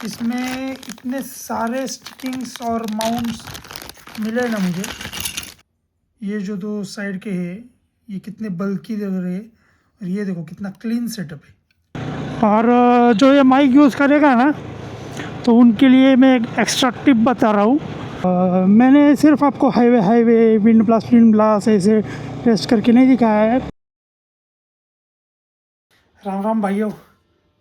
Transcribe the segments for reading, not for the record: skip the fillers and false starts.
इसमें इतने सारे स्टिकिंग्स और माउंट्स मिले ना मुझे। ये जो दो साइड के हैं ये कितने बल्कि लग रहे हैं, और ये देखो कितना क्लीन सेटअप है। और जो ये माइक यूज़ करेगा ना, तो उनके लिए मैं एक एक्स्ट्रा टिप बता रहा हूँ। मैंने सिर्फ आपको हाईवे विंड ब्लास्ट ऐसे टेस्ट करके नहीं दिखाया है। राम राम भाइयों।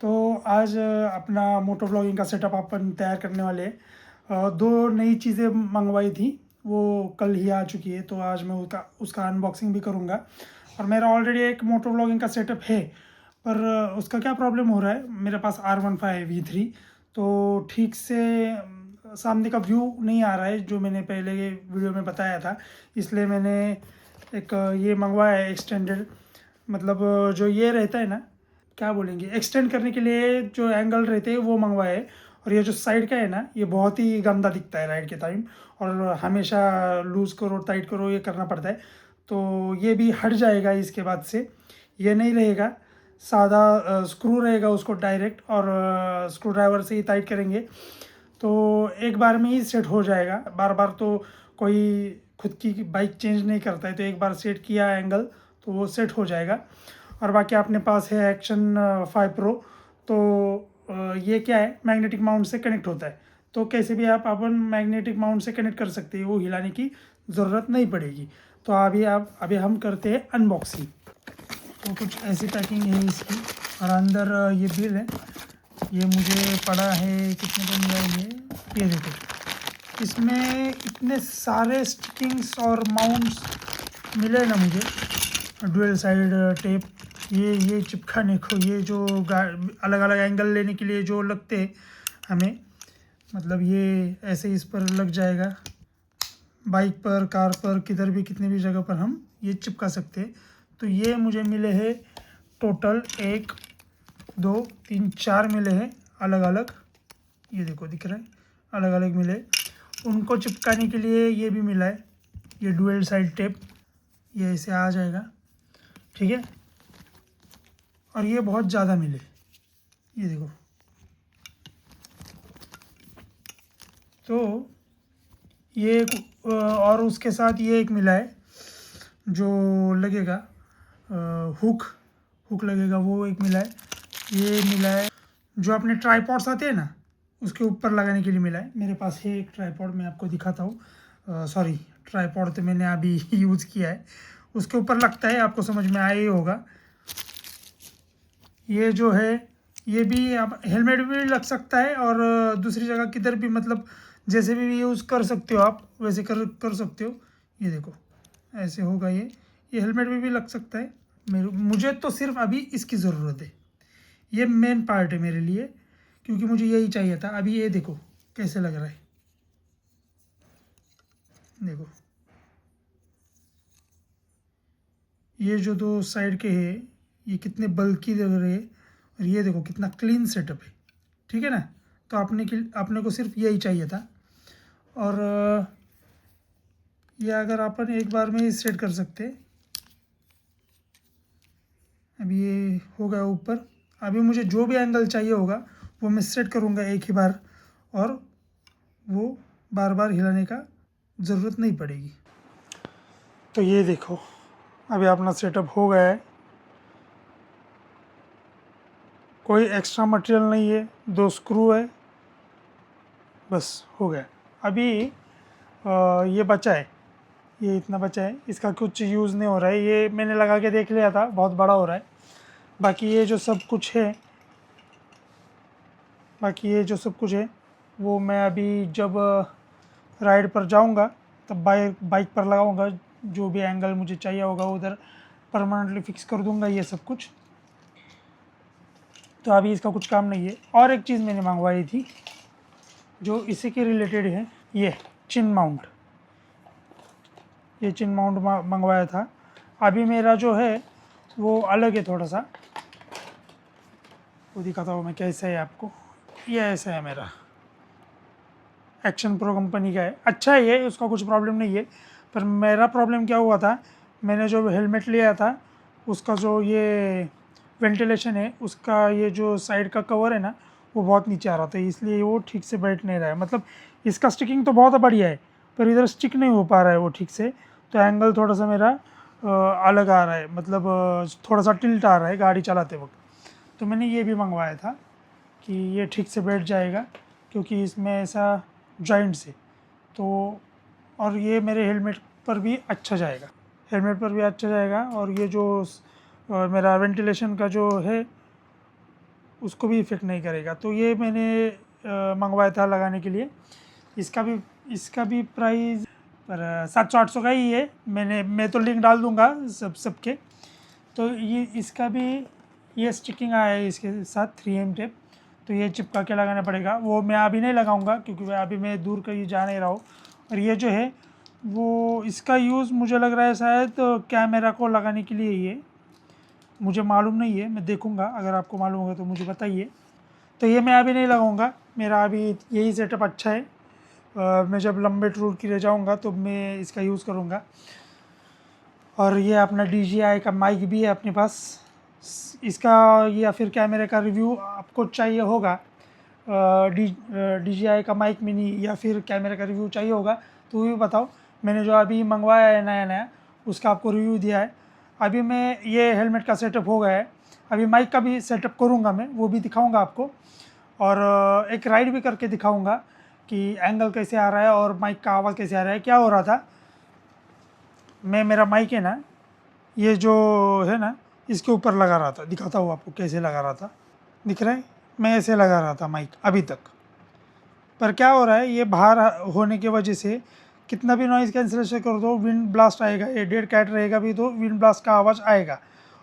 तो आज अपना मोटो व्लॉगिंग का सेटअप अपन तैयार करने वाले हैं। दो नई चीज़ें मंगवाई थी, वो कल ही आ चुकी है, तो आज मैं उसका अनबॉक्सिंग भी करूँगा। और मेरा ऑलरेडी एक मोटो व्लॉगिंग का सेटअप है, पर उसका क्या प्रॉब्लम हो रहा है, मेरे पास R15 V3, तो ठीक से सामने का व्यू नहीं आ रहा है जो मैंने पहले वीडियो में बताया था। इसलिए मैंने एक ये मंगवाया है एक्सटेंडेड, मतलब जो ये रहता है ना, क्या बोलेंगे, एक्सटेंड करने के लिए जो एंगल रहते हैं वो मंगवाए। और ये जो साइड का है ना, ये बहुत ही गंदा दिखता है राइड के टाइम, और हमेशा लूज़ करो टाइट करो ये करना पड़ता है। तो ये भी हट जाएगा इसके बाद से, ये नहीं रहेगा, सादा स्क्रू रहेगा उसको डायरेक्ट, और स्क्रू ड्राइवर से ही टाइट करेंगे तो एक बार में ही सेट हो जाएगा। बार बार तो कोई खुद की बाइक चेंज नहीं करता है, तो एक बार सेट किया एंगल तो वो सेट हो जाएगा। और बाकी अपने पास है एक्शन 5 प्रो, तो ये क्या है, मैग्नेटिक माउंट से कनेक्ट होता है, तो कैसे भी आप अपन मैग्नेटिक माउंट से कनेक्ट कर सकते हैं, वो हिलाने की ज़रूरत नहीं पड़ेगी। तो अभी हम करते हैं अनबॉक्सिंग। तो कुछ ऐसी पैकिंग है इसकी, और अंदर ये बिल है, ये मुझे पड़ा है कितने का मिला है ये देखो। इसमें इतने सारे स्टिकिंग्स और माउंट्स मिले ना मुझे, डुअल साइड टेप, ये चिपकाने को, ये जो अलग अलग एंगल लेने के लिए जो लगते हैं हमें, मतलब ये ऐसे इस पर लग जाएगा, बाइक पर कार पर किधर भी कितने भी जगह पर हम ये चिपका सकते हैं। तो ये मुझे मिले हैं टोटल 1 2 3 4 मिले हैं अलग अलग, ये देखो दिख रहा है, अलग अलग मिले। उनको चिपकाने के लिए ये भी मिला है, ये डुअल साइड टेप, ये ऐसे आ जाएगा, ठीक है। और ये बहुत ज़्यादा मिले, ये देखो। तो ये और उसके साथ ये एक मिला है जो लगेगा, हुक लगेगा, वो एक मिला है। ये मिला है जो अपने ट्राईपॉड्स आते हैं ना, उसके ऊपर लगाने के लिए मिला है। मेरे पास है एक ट्राईपॉड, मैं आपको दिखाता हूँ। सॉरी, ट्राईपॉड तो मैंने अभी यूज़ किया है, उसके ऊपर लगता है, आपको समझ में आया ही होगा। ये जो है, ये भी आप हेलमेट भी लग सकता है, और दूसरी जगह किधर भी, मतलब जैसे भी यूज़ कर सकते हो आप, वैसे कर सकते हो। ये देखो ऐसे होगा, ये हेलमेट में भी लग सकता है। मुझे तो सिर्फ अभी इसकी ज़रूरत है, ये मेन पार्ट है मेरे लिए, क्योंकि मुझे यही चाहिए था। अभी ये देखो कैसे लग रहा है, देखो ये जो दो साइड के हैं ये कितने बल्कि लग रहे हैं, और ये देखो कितना क्लीन सेटअप है, ठीक है ना। तो अपने को सिर्फ यही चाहिए था। और ये अगर अपन एक बार में ही सेट कर सकते। अभी ये हो गया ऊपर, अभी मुझे जो भी एंगल चाहिए होगा वो मैं सेट करूँगा एक ही बार, और वो बार बार हिलाने का ज़रूरत नहीं पड़ेगी। तो ये देखो अभी अपना सेटअप हो गया है, कोई एक्स्ट्रा मटेरियल नहीं है, 2 स्क्रू है, बस हो गया। अभी ये बचा है, ये इतना बचा है, इसका कुछ यूज़ नहीं हो रहा है, ये मैंने लगा के देख लिया था, बहुत बड़ा हो रहा है। बाकी ये जो सब कुछ है वो मैं अभी जब राइड पर जाऊंगा तब बाइक पर लगाऊंगा, जो भी एंगल मुझे चाहिए होगा उधर परमानेंटली फिक्स कर दूंगा ये सब कुछ। तो अभी इसका कुछ काम नहीं है। और एक चीज़ मैंने मंगवाई थी जो इसी के रिलेटेड है, ये चिन माउंट, ये चिन माउंट मंगवाया था। अभी मेरा जो है वो अलग है थोड़ा सा, वो दिखाता हूँ मैं कैसा है आपको। ये ऐसा है मेरा, एक्शन प्रो कंपनी का है, अच्छा है ये, उसका कुछ प्रॉब्लम नहीं है। पर मेरा प्रॉब्लम क्या हुआ था, मैंने जो हेलमेट लिया था उसका जो ये वेंटिलेशन है, उसका ये जो साइड का कवर है ना, वो बहुत नीचे आ रहा था, इसलिए वो ठीक से बैठ नहीं रहा है। मतलब इसका स्टिकिंग तो बहुत बढ़िया है, पर इधर स्टिक नहीं हो पा रहा है वो ठीक से, तो एंगल थोड़ा सा मेरा अलग आ रहा है, मतलब थोड़ा सा टिल्ट आ रहा है गाड़ी चलाते वक्त। तो मैंने ये भी मंगवाया था कि ये ठीक से बैठ जाएगा, क्योंकि इसमें ऐसा जॉइंट्स है। तो और ये मेरे हेलमेट पर भी अच्छा जाएगा, हेलमेट पर भी अच्छा जाएगा। और ये जो मेरा वेंटिलेशन का जो है उसको भी इफ़ेक्ट नहीं करेगा। तो ये मैंने मंगवाया था लगाने के लिए। इसका भी प्राइस पर 700-800 का ही है। मैं तो लिंक डाल दूँगा सबके। तो ये इसका भी ये स्टिकिंग आया है इसके साथ 3M टेप, तो ये चिपका के लगाना पड़ेगा। वो मैं अभी नहीं लगाऊंगा, क्योंकि अभी मैं दूर कहीं जा नहीं रहा हूँ। और ये जो है वो इसका यूज़ मुझे लग रहा है शायद तो कैमरा को लगाने के लिए ही है, मुझे मालूम नहीं है, मैं देखूंगा। अगर आपको मालूम होगा तो मुझे बताइए। तो ये मैं अभी नहीं लगाऊंगा, मेरा अभी यही सेटअप अच्छा है। मैं जब लंबे टूर के लिए जाऊंगा तो मैं इसका यूज़ करूंगा। और ये अपना DJI का माइक भी है अपने पास, इसका या फिर कैमरे का रिव्यू आपको चाहिए होगा, DJI का माइक मिनी या फिर कैमरे का रिव्यू चाहिए होगा तो वो भी बताओ। मैंने जो अभी मंगवाया है नया उसका आपको रिव्यू दिया है। अभी मैं ये हेलमेट का सेटअप हो गया है, अभी माइक का भी सेटअप करूँगा, मैं वो भी दिखाऊँगा आपको। और एक राइड भी करके दिखाऊँगा कि एंगल कैसे आ रहा है और माइक का आवाज़ कैसे आ रहा है। क्या हो रहा था, मेरा माइक है ना, ये जो है ना इसके ऊपर लगा रहा था, दिखाता हूँ आपको कैसे लगा रहा था। दिख रहा है, मैं ऐसे लगा रहा था माइक अभी तक। पर क्या हो रहा है, ये बाहर होने की वजह से कितना भी नॉइज़ कैंसलेशन कर दो, विंड ब्लास्ट आएगा। ये डेड कैट रहेगा भी तो विंड ब्लास्ट का आवाज़ आएगा।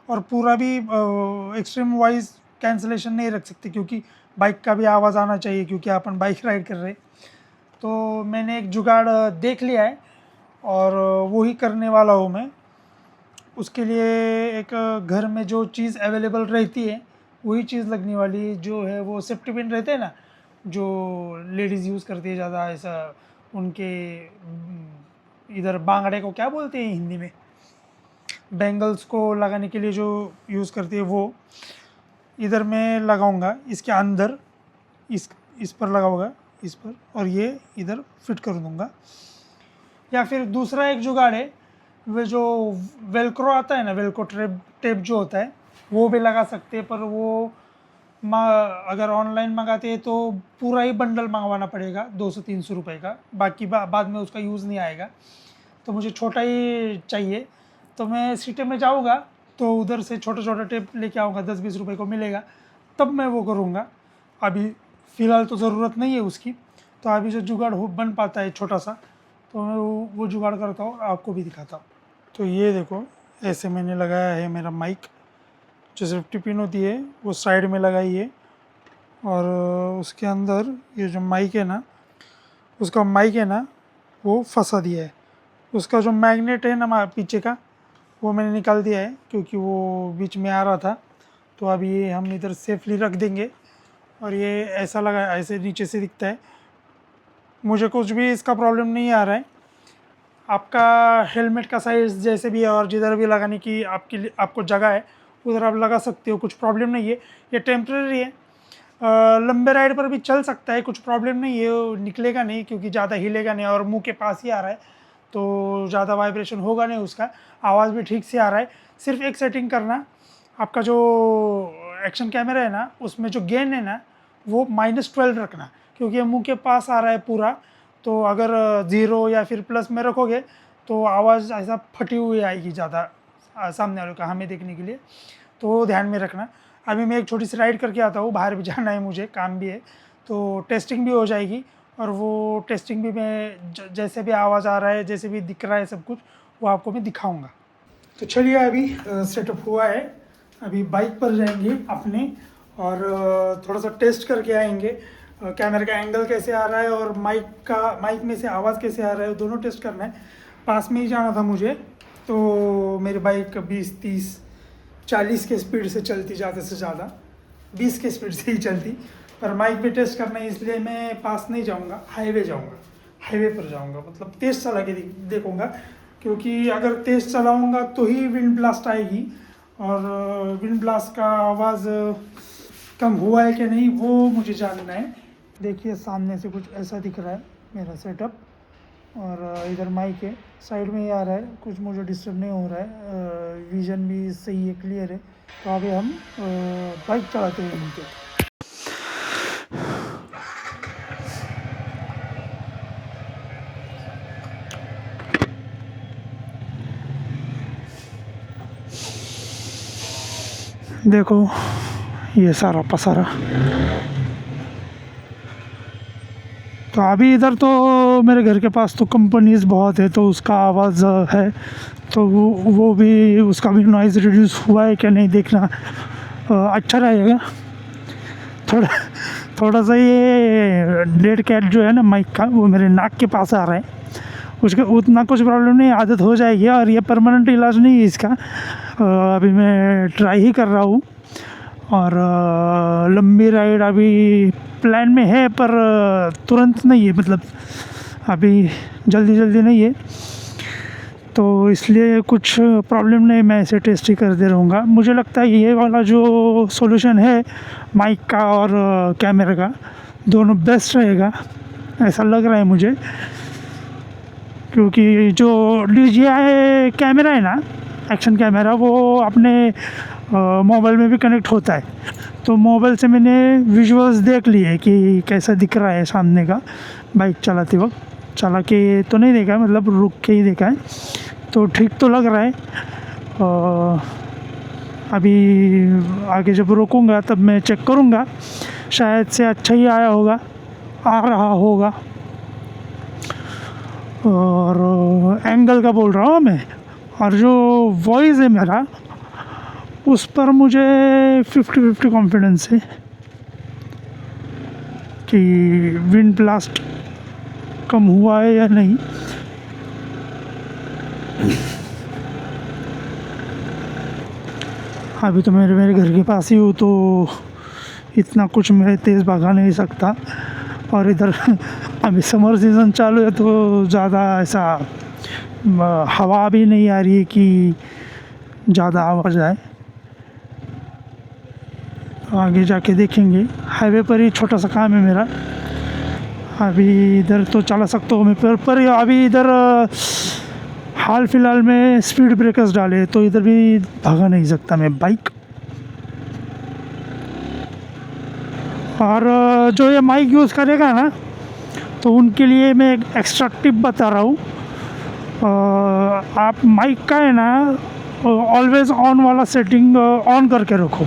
और पूरा भी एक्सट्रीम वॉइस कैंसलेशन नहीं रख सकते, क्योंकि बाइक का भी आवाज़ आना चाहिए, क्योंकि अपन बाइक राइड कर रहे। तो मैंने एक जुगाड़ देख लिया है और वही करने वाला हूँ मैं। उसके लिए एक घर में जो चीज़ अवेलेबल रहती है वही चीज़ लगने वाली, जो है वो सेफ्टी पिन रहते हैं ना, जो लेडीज़ यूज़ करती है ज़्यादा, ऐसा उनके इधर बांगड़े को क्या बोलते हैं हिंदी में, बैंगल्स को लगाने के लिए जो यूज़ करती है, वो इधर मैं लगाऊंगा इसके अंदर, इस पर लगाऊंगा, इस पर, और ये इधर फिट कर दूंगा। या फिर दूसरा एक जुगाड़ है, वो जो वेलक्रो आता है ना, वेलक्रो टेप जो होता है वो भी लगा सकते हैं। पर वो अगर ऑनलाइन मंगाते हैं तो पूरा ही बंडल मंगवाना पड़ेगा 200-300 रुपये का, बाकी बाद में उसका यूज़ नहीं आएगा। तो मुझे छोटा ही चाहिए, तो मैं सिटी में जाऊँगा तो उधर से छोटा छोटा टेप लेके आऊँगा, 10-20 रुपये को मिलेगा, तब मैं वो करूँगा। अभी फ़िलहाल तो ज़रूरत नहीं है उसकी। तो अभी जो जुगाड़ बन पाता है छोटा सा, तो मैं वो जुगाड़ करता हूँ, आपको भी दिखाता हूँ। तो ये देखो, ऐसे मैंने लगाया है मेरा माइक, जो सेफ्टी पिन होती है वो साइड में लगाई है। और उसके अंदर ये जो माइक है ना, उसका माइक है ना वो फंसा दिया है। उसका जो मैग्नेट है ना पीछे का, वो मैंने निकाल दिया है, क्योंकि वो बीच में आ रहा था। तो अभी ये हम इधर सेफली रख देंगे। और ये ऐसा लगा, ऐसे नीचे से दिखता है, मुझे कुछ भी इसका प्रॉब्लम नहीं आ रहा है। आपका हेलमेट का साइज़ जैसे भी है और जिधर भी लगाने की आपको जगह है उधर आप लगा सकते हो, कुछ प्रॉब्लम नहीं है। ये टेम्प्रेरी है, लंबे राइड पर भी चल सकता है, कुछ प्रॉब्लम नहीं है, वो निकलेगा नहीं, क्योंकि ज़्यादा हिलेगा नहीं और मुंह के पास ही आ रहा है, तो ज़्यादा वाइब्रेशन होगा नहीं उसका, आवाज़ भी ठीक से आ रहा है। सिर्फ एक सेटिंग करना, आपका जो एक्शन कैमरा है ना उसमें जो गेन है ना वो -12 रखना, क्योंकि ये मुँह के पास आ रहा है पूरा। तो अगर 0 या फिर प्लस में रखोगे तो आवाज़ ऐसा फटी हुई आएगी ज़्यादा सामने वाले का हमें देखने के लिए, तो वो ध्यान में रखना। अभी मैं एक छोटी सी राइड करके आता हूँ, बाहर भी जाना है मुझे, काम भी है, तो टेस्टिंग भी हो जाएगी। और वो टेस्टिंग भी मैं जैसे भी आवाज़ आ रहा है, जैसे भी दिख रहा है सब कुछ, वो आपको मैं दिखाऊँगा। तो चलिए, अभी सेटअप हुआ है, अभी बाइक पर जाएंगे अपने और थोड़ा सा टेस्ट करके आएंगे कैमरे का एंगल कैसे आ रहा है और माइक में से आवाज़ कैसे आ रहा है, दोनों टेस्ट करना है। पास में ही जाना था मुझे, तो मेरी बाइक 20-30-40 के स्पीड से चलती, ज़्यादा से ज़्यादा 20 के स्पीड से ही चलती। पर माइक भी टेस्ट करना है, इसलिए मैं पास नहीं जाऊँगा, हाईवे जाऊँगा, हाईवे पर जाऊँगा, मतलब तेज़ चला के देखूँगा, क्योंकि अगर तेज़ चलाऊँगा तो ही विंड ब्लास्ट आएगी। और विंड ब्लास्ट का आवाज़ कम हुआ है कि नहीं वो मुझे जानना है। देखिए सामने से कुछ ऐसा दिख रहा है मेरा सेटअप, और इधर माइक है, साइड में ही आ रहा है, कुछ मुझे डिस्टर्ब नहीं हो रहा है, विज़न भी सही है, क्लियर है। तो अभी हम बाइक चलाते हैं नीचे। देखो ये सारा पसारा। तो अभी इधर तो मेरे घर के पास तो कंपनीज बहुत है, तो उसका आवाज़ है, तो वो भी उसका भी नॉइज़ रिड्यूस हुआ है क्या नहीं देखना अच्छा रहेगा। थोड़ा सा ये डेड कैट जो है ना माइक का, वो मेरे नाक के पास आ रहा है। उसका उतना कुछ प्रॉब्लम नहीं, आदत हो जाएगी, और ये परमानेंट इलाज नहीं है इसका। अभी मैं ट्राई ही कर रहा हूँ, और लंबी राइड अभी प्लान में है, पर तुरंत नहीं है, मतलब अभी जल्दी नहीं है, तो इसलिए कुछ प्रॉब्लम नहीं, मैं इसे टेस्ट ही करते रहूँगा। मुझे लगता है ये वाला जो सॉल्यूशन है माइक का और कैमरे का, दोनों बेस्ट रहेगा, ऐसा लग रहा है मुझे। क्योंकि जो DJI कैमरा है ना, एक्शन कैमरा, वो अपने मोबाइल में भी कनेक्ट होता है, तो मोबाइल से मैंने विजुअल्स देख लिए कि कैसा दिख रहा है सामने का बाइक चलाते वक्त। चला के तो नहीं देखा है, मतलब रुक के ही देखा है, तो ठीक तो लग रहा है। अभी आगे जब रोकूंगा तब मैं चेक करूंगा, शायद से अच्छा ही आया होगा, आ रहा होगा। और एंगल का बोल रहा हूँ मैं, और जो वॉइस है मेरा, उस पर मुझे 50-50 कॉन्फिडेंस है कि विंड ब्लास्ट कम हुआ है या नहीं। अभी तो मेरे घर के पास ही हूँ, तो इतना कुछ मैं तेज़ भगा नहीं सकता। और इधर अभी समर सीज़न चालू है, तो ज़्यादा ऐसा हवा भी नहीं आ रही है कि ज़्यादा आवाज़ आए। आगे जाके देखेंगे। हाईवे पर ही छोटा सा काम है मेरा, अभी इधर तो चला सकता हूँ मैं, पर अभी इधर हाल फिलहाल में स्पीड ब्रेकर्स डाले, तो इधर भी भागा नहीं सकता मैं बाइक। और जो ये माइक यूज़ करेगा ना, तो उनके लिए मैं एक एक्स्ट्रा टिप बता रहा हूँ। आप माइक का है ना ऑलवेज़ ऑन वाला सेटिंग ऑन करके रखो,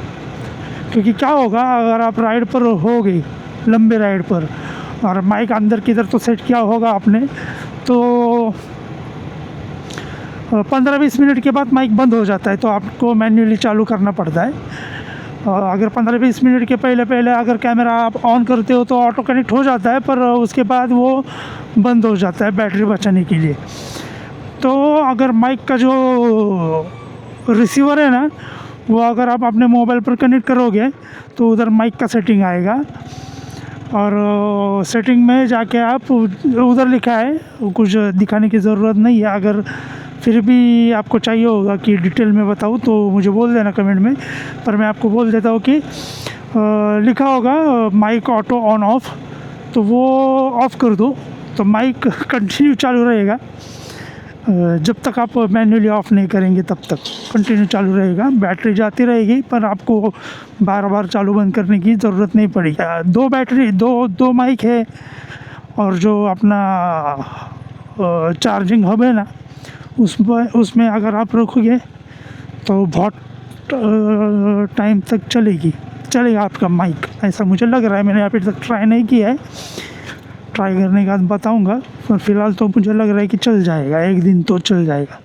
क्योंकि क्या होगा अगर आप राइड पर हो गई, लंबे राइड पर, और माइक अंदर किधर तो सेट किया होगा आपने, तो 15-20 मिनट के बाद माइक बंद हो जाता है, तो आपको मैन्युअली चालू करना पड़ता है। अगर 15-20 मिनट के पहले अगर कैमरा आप ऑन करते हो तो ऑटो कनेक्ट हो जाता है, पर उसके बाद वो बंद हो जाता है बैटरी बचाने के लिए। तो अगर माइक का जो रिसीवर है ना, वो अगर आप अपने मोबाइल पर कनेक्ट करोगे तो उधर माइक का सेटिंग आएगा, और सेटिंग में जाके आप उधर लिखा है, कुछ दिखाने की ज़रूरत नहीं है। अगर फिर भी आपको चाहिए होगा कि डिटेल में बताऊँ तो मुझे बोल देना कमेंट में, पर मैं आपको बोल देता हूँ कि लिखा होगा माइक ऑटो ऑन ऑफ, तो वो ऑफ़ कर दो, तो माइक कंटिन्यू चालू रहेगा। जब तक आप मैन्युअली ऑफ़ नहीं करेंगे तब तक कंटिन्यू चालू रहेगा, बैटरी जाती रहेगी, पर आपको बार बार चालू बंद करने की ज़रूरत नहीं पड़ेगी। दो माइक है, और जो अपना चार्जिंग हब है ना, उसमें अगर आप रखोगे तो बहुत टाइम तक चलेगा आपका माइक, ऐसा मुझे लग रहा है। मैंने अभी तक ट्राई नहीं किया है, ट्राई करने के बाद बताऊंगा, पर फिलहाल तो मुझे लग रहा है कि चल जाएगा, एक दिन तो चल जाएगा।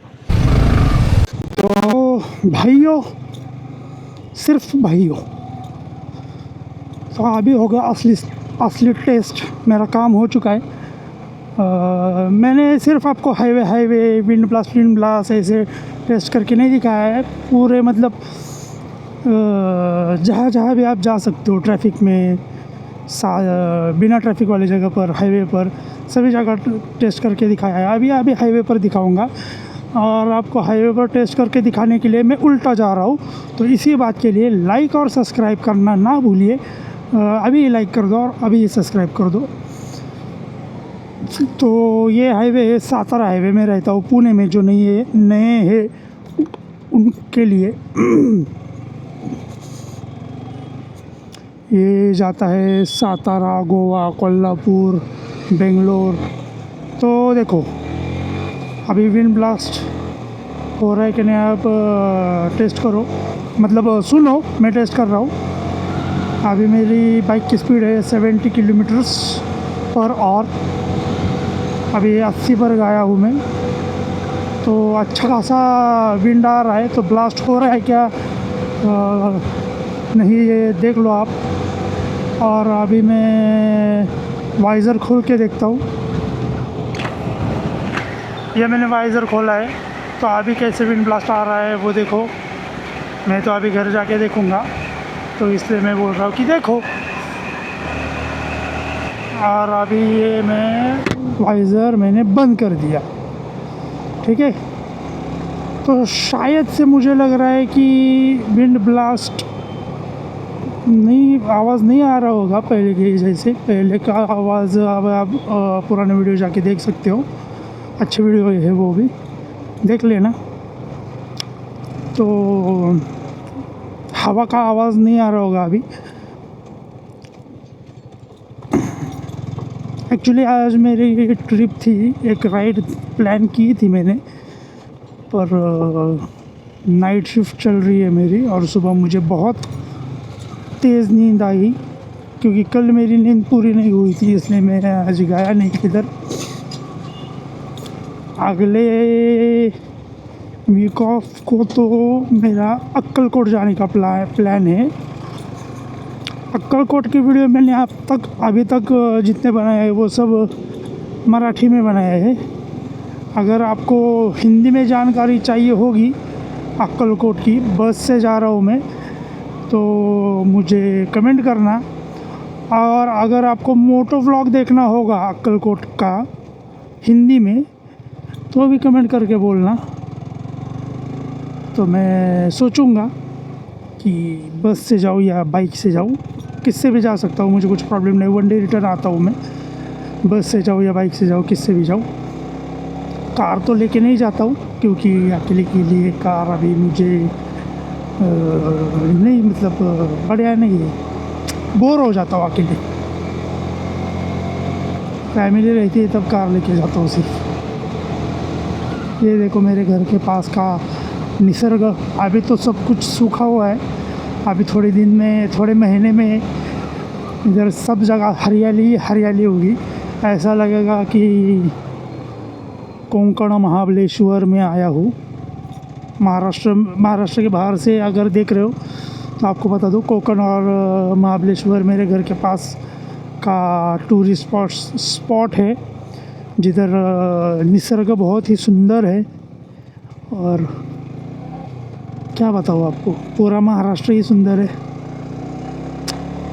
तो भाइयों, सिर्फ भाइयों, तो अभी होगा असली टेस्ट। मेरा काम हो चुका है। मैंने सिर्फ आपको हाईवे विंड ब्लास्ट ऐसे टेस्ट करके नहीं दिखाया है पूरे, मतलब जहाँ भी आप जा सकते हो ट्रैफिक में, बिना ट्रैफिक वाली जगह पर, हाईवे पर, सभी जगह टेस्ट करके दिखाया है। अभी हाईवे पर दिखाऊंगा। और आपको हाईवे पर टेस्ट करके दिखाने के लिए मैं उल्टा जा रहा हूँ। तो इसी बात के लिए लाइक और सब्सक्राइब करना ना भूलिए। अभी लाइक कर दो और अभी सब्सक्राइब कर दो। तो ये हाईवे है सातारा हाईवे में रहता हूँ पुणे में, जो नए है उनके लिए। ये जाता है सातारा, गोवा, कोल्हापुर, बेंगलोर। तो देखो अभी विंड ब्लास्ट हो रहा है कि नहीं, आप टेस्ट करो, मतलब सुनो, मैं टेस्ट कर रहा हूँ। अभी मेरी बाइक की स्पीड है 70 किलोमीटर्स पर आवर। अभी 80 पर गया हूँ मैं। तो अच्छा खासा विंड आ रहा है। तो ब्लास्ट हो रहा है क्या नहीं, ये देख लो आप। और अभी मैं वाइज़र खोल के देखता हूँ। ये मैंने वाइज़र खोला है। तो अभी कैसे विंड ब्लास्ट आ रहा है वो देखो। मैं तो अभी घर जाके देखूँगा, तो इसलिए मैं बोल रहा हूँ कि देखो। और अभी ये मैं वाइज़र मैंने बंद कर दिया, ठीक है। तो शायद से मुझे लग रहा है कि विंड ब्लास्ट नहीं, आवाज़ नहीं आ रहा होगा पहले के जैसे। पहले का आवाज़ अब आप पुराने वीडियो जाके देख सकते हो, अच्छी वीडियो है वो भी, देख लेना। तो हवा का आवाज़ नहीं आ रहा होगा अभी। एक्चुअली आज मेरी एक ट्रिप थी, एक राइड प्लान की थी मैंने, पर नाइट शिफ्ट चल रही है मेरी और सुबह मुझे बहुत तेज़ नींद आई, क्योंकि कल मेरी नींद पूरी नहीं हुई थी, इसलिए मैं आज गया नहीं किधर। अगले वीक ऑफ को तो मेरा अक्कलकोट जाने का प्लान है। अक्कलकोट की वीडियो मैंने अभी तक जितने बनाए हैं वो सब मराठी में बनाए हैं। अगर आपको हिंदी में जानकारी चाहिए होगी अक्कलकोट की, बस से जा रहा हूँ मैं, तो मुझे कमेंट करना। और अगर आपको मोटो व्लॉग देखना होगा अक्कलकोट का हिंदी में, तो भी कमेंट करके बोलना। तो मैं सोचूंगा कि बस से जाऊँ या बाइक से जाऊँ, किससे भी जा सकता हूँ, मुझे कुछ प्रॉब्लम नहीं। 1 डे रिटर्न आता हूँ मैं, बस से जाऊँ या बाइक से जाऊँ, किससे भी जाऊँ। कार तो लेके नहीं जाता हूँ, क्योंकि अकेले के लिए कार अभी मुझे नहीं, मतलब बढ़िया नहीं है, बोर हो जाता हूँ अकेले। फैमिली रहती है तब कार लेके जाता हूँ सिर्फ। ये देखो मेरे घर के पास का निसर्ग। अभी तो सब कुछ सूखा हुआ है, अभी थोड़े दिन में, थोड़े महीने में इधर सब जगह हरियाली हरियाली होगी। ऐसा लगेगा कि कोंकण महाबलेश्वर में आया हूँ। महाराष्ट्र के बाहर से अगर देख रहे हो तो आपको बता दूँ, कोंकण और महाबलेश्वर मेरे घर के पास का टूरिस्ट स्पॉट है, जिधर निसर्ग बहुत ही सुंदर है। और क्या बताऊँ आपको, पूरा महाराष्ट्र ही सुंदर है,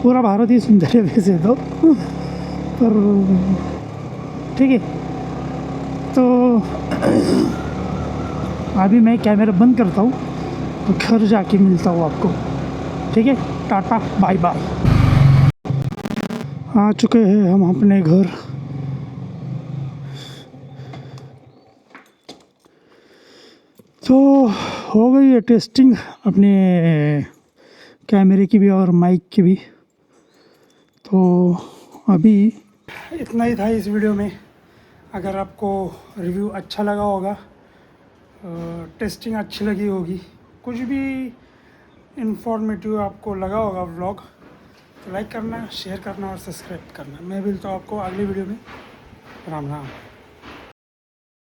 पूरा भारत ही सुंदर है वैसे तो। पर ठीक है, तो अभी मैं कैमरा बंद करता हूँ, तो घर जाके मिलता हूँ आपको, ठीक है। Tata bye bye. आ चुके हैं हम अपने घर। तो हो गई है टेस्टिंग अपने कैमरे की भी और माइक की भी। तो अभी इतना ही था इस वीडियो में। अगर आपको रिव्यू अच्छा लगा होगा, टेस्टिंग अच्छी लगी होगी, कुछ भी इंफॉर्मेटिव आपको लगा होगा व्लॉग, तो लाइक करना, शेयर करना और सब्सक्राइब करना। मैं मिलता हूँ आपको अगली वीडियो में। राम राम।